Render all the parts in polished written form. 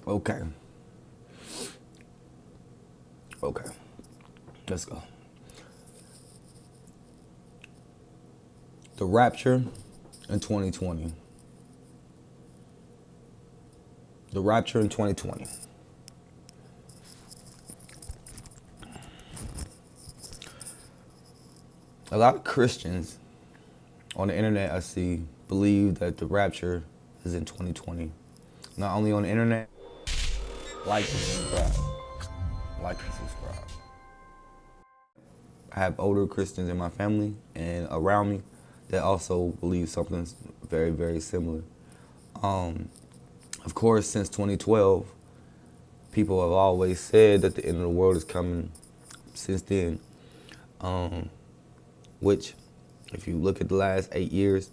Okay. Okay. Let's go. The Rapture in 2020. The Rapture in 2020. A lot of Christians on the internet I see believe that the Rapture is in 2020. Not only on the internet, like and subscribe. Like and subscribe. I have older Christians in my family and around me that also believe something very, very similar. Of course, since 2012, people have always said that the end of the world is coming since then. Which, if you look at the last 8 years,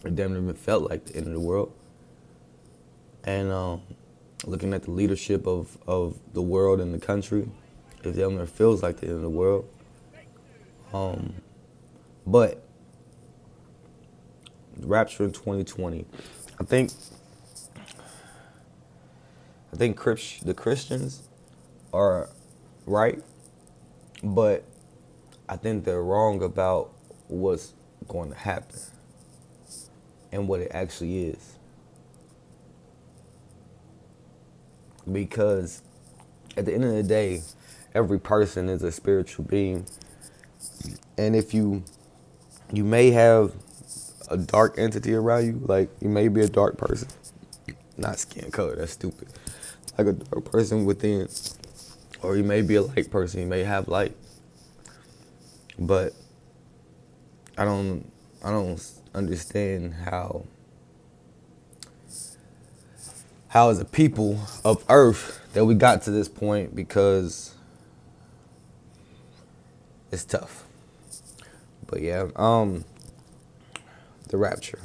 it damn near felt like the end of the world. And looking at the leadership of the world and the country, it damn near feels like the end of the world. But the Rapture in 2020, I think the Christians are right, but I think they're wrong about what's going to happen and what it actually is. Because at the end of the day, every person is a spiritual being. And if you may have a dark entity around you, like you may be a dark person, not skin color, that's stupid. Like a dark person within, or you may be a light person, you may have light. But I don't understand how as a people of Earth that we got to this point, because it's tough. But yeah, the Rapture.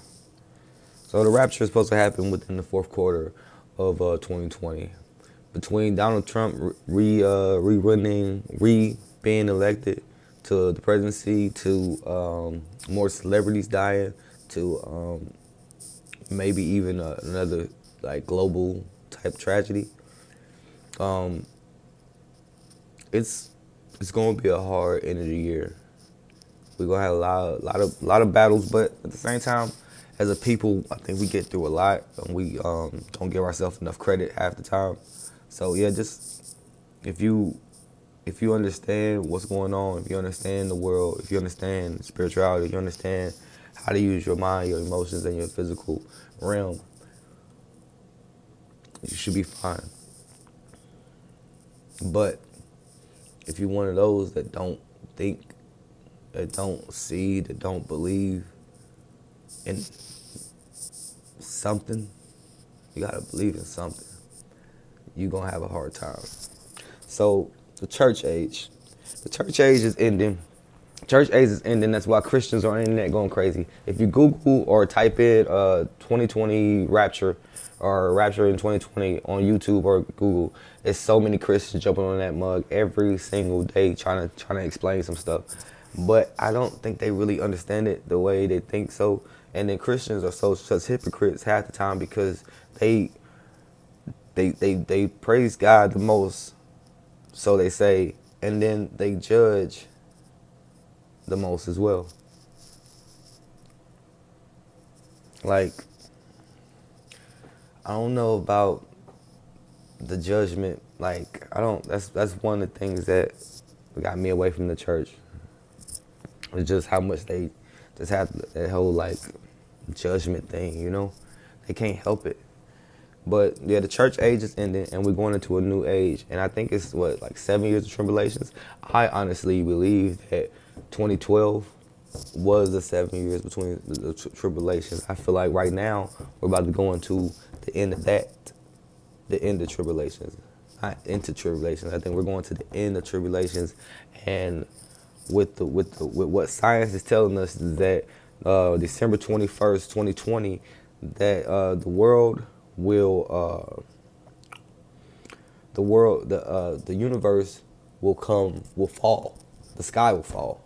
So the Rapture is supposed to happen within the fourth quarter of 2020, between Donald Trump being elected to the presidency, to more celebrities dying, to maybe even another like global type tragedy. It's going to be a hard end of the year. We're going to have a lot of battles, but at the same time, as a people, I think we get through a lot, and we don't give ourselves enough credit half the time. So yeah, just if you understand what's going on, if you understand the world, if you understand spirituality, if you understand how to use your mind, your emotions, and your physical realm, you should be fine. But if you're one of those that don't think, that don't see, that don't believe in something, you gotta believe in something, you're gonna have a hard time. So the church age is ending. Church age is ending. That's why Christians are on the internet going crazy. If you Google or type in 2020 Rapture or Rapture in 2020 on YouTube or Google, there's so many Christians jumping on that mug every single day trying to explain some stuff. But I don't think they really understand it the way they think so. And then Christians are such hypocrites half the time, because they praise God the most, so they say, and then they judge the most as well. Like, I don't know about the judgment. Like, that's one of the things that got me away from the church. It's just how much they just have that whole like judgment thing, you know? They can't help it. But yeah, the church age is ending and we're going into a new age. And I think it's like 7 years of tribulations. I honestly believe that 2012 was the 7 years between the tribulations. I feel like right now we're about to go into the end of that, the end of tribulations, not into tribulations. I think we're going to the end of tribulations, and with what science is telling us is that December 21st, 2020, that the world will the universe will fall. The sky will fall.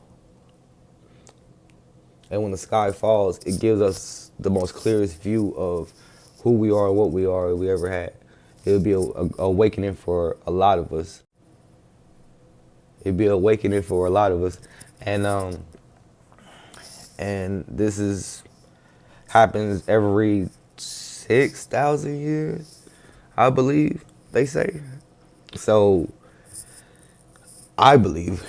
And when the sky falls, it gives us the most clearest view of who we are and what we are we ever had. It'll be a awakening for a lot of us. It'll be an awakening for a lot of us, and this is happens every 6,000 years, I believe they say. So I believe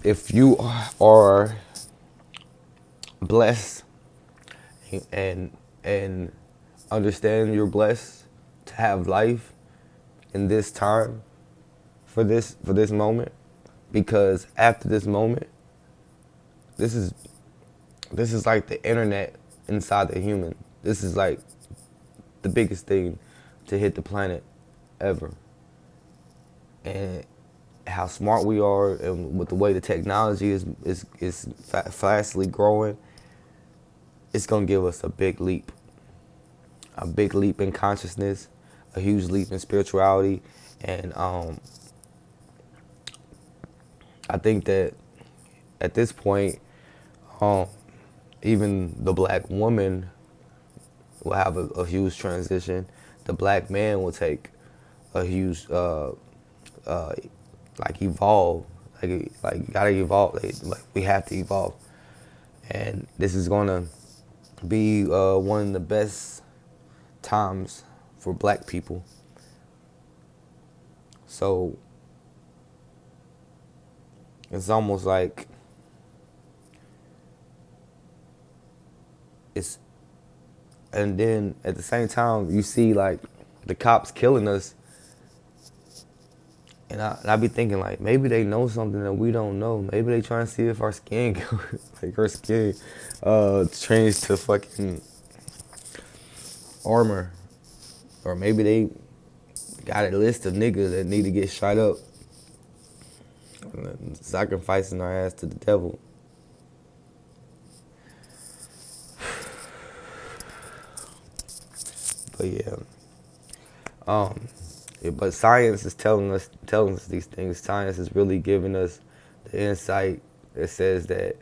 if you are blessed and understand you're blessed to have life in this time for this moment, because after this moment, this is like the internet inside the human. This is like the biggest thing to hit the planet ever. And how smart we are, and with the way the technology is fastly growing, it's gonna give us a big leap in consciousness, a huge leap in spirituality, and I think that at this point, even the black woman will have a huge transition. The black man will take a huge evolve. Like gotta evolve. Like we have to evolve, and this is gonna be one of the best times for black people. So it's almost like it's, and then at the same time you see like the cops killing us, and I be thinking like maybe they know something that we don't know. Maybe they trying to see if our skin like our skin changed to fucking armor, or maybe they got a list of niggas that need to get shot up, sacrificing our ass to the devil. But but science is telling us these things. Science is really giving us the insight that says that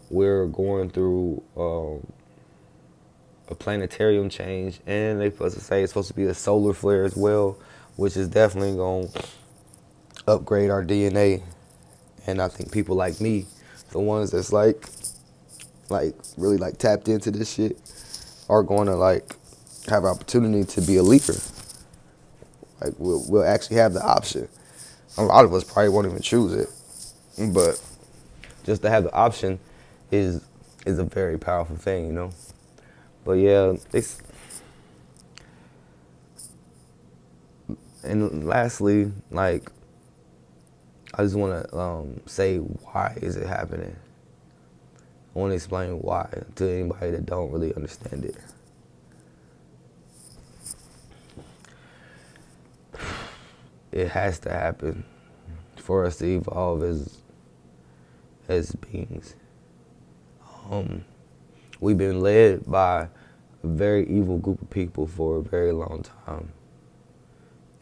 we're going through a planetarium change, and they supposed to say it's supposed to be a solar flare as well, which is definitely going to upgrade our DNA. And I think people like me, the ones that's like really like tapped into this shit, are going to like have opportunity to be a leader. Like we'll actually have the option. A lot of us probably won't even choose it, but just to have the option is a very powerful thing, you know. But yeah, and lastly, like I just want to say, why is it happening? I want to explain why to anybody that don't really understand it. It has to happen for us to evolve as beings. We've been led by a very evil group of people for a very long time.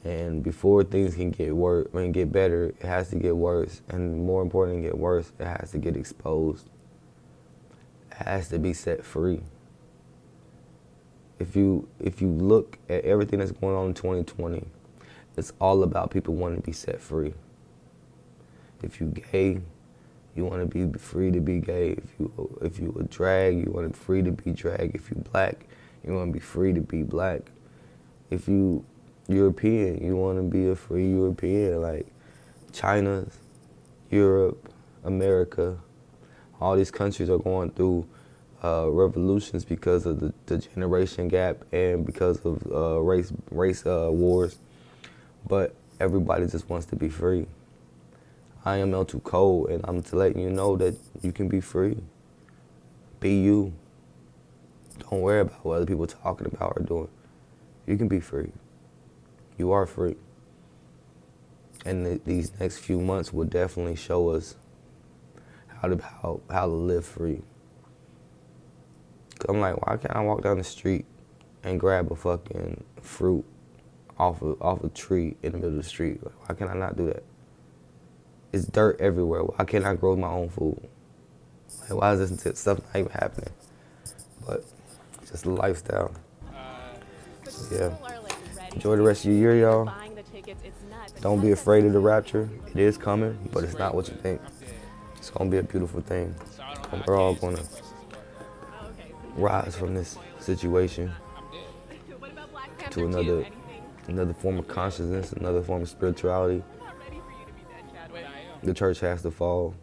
And before things can get better, it has to get worse. And more important than get worse, it has to get exposed. It has to be set free. If you look at everything that's going on in 2020, it's all about people wanting to be set free. If you gay, you want to be free to be gay. If you a drag, you want to be free to be drag. If you black, you want to be free to be black. If you European, you want to be a free European. Like China, Europe, America, all these countries are going through revolutions because of the generation gap and because of race wars. But everybody just wants to be free. I am L2 Cole, and I'm letting you know that you can be free. Be you. Don't worry about what other people are talking about or doing. You can be free. You are free. And these next few months will definitely show us how to live free. 'Cause I'm like, why can't I walk down the street and grab a fucking fruit off a tree in the middle of the street? Like, why can I not do that? It's dirt everywhere. Why can't I grow my own food? Like, why is this stuff not even happening? But it's just a lifestyle. But Yeah. people are like ready Enjoy the rest of your year, y'all. Don't be afraid of the rapture. It is coming, but it's not what you think. It's going to be a beautiful thing. We're all going to rise from this situation to another form of consciousness, another form of spirituality. The church has to fall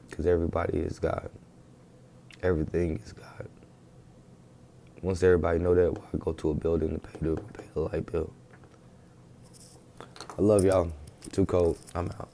because everybody is God. Everything is God. Once everybody know that, I go to a building to pay the light bill. I love y'all. Too cold. I'm out.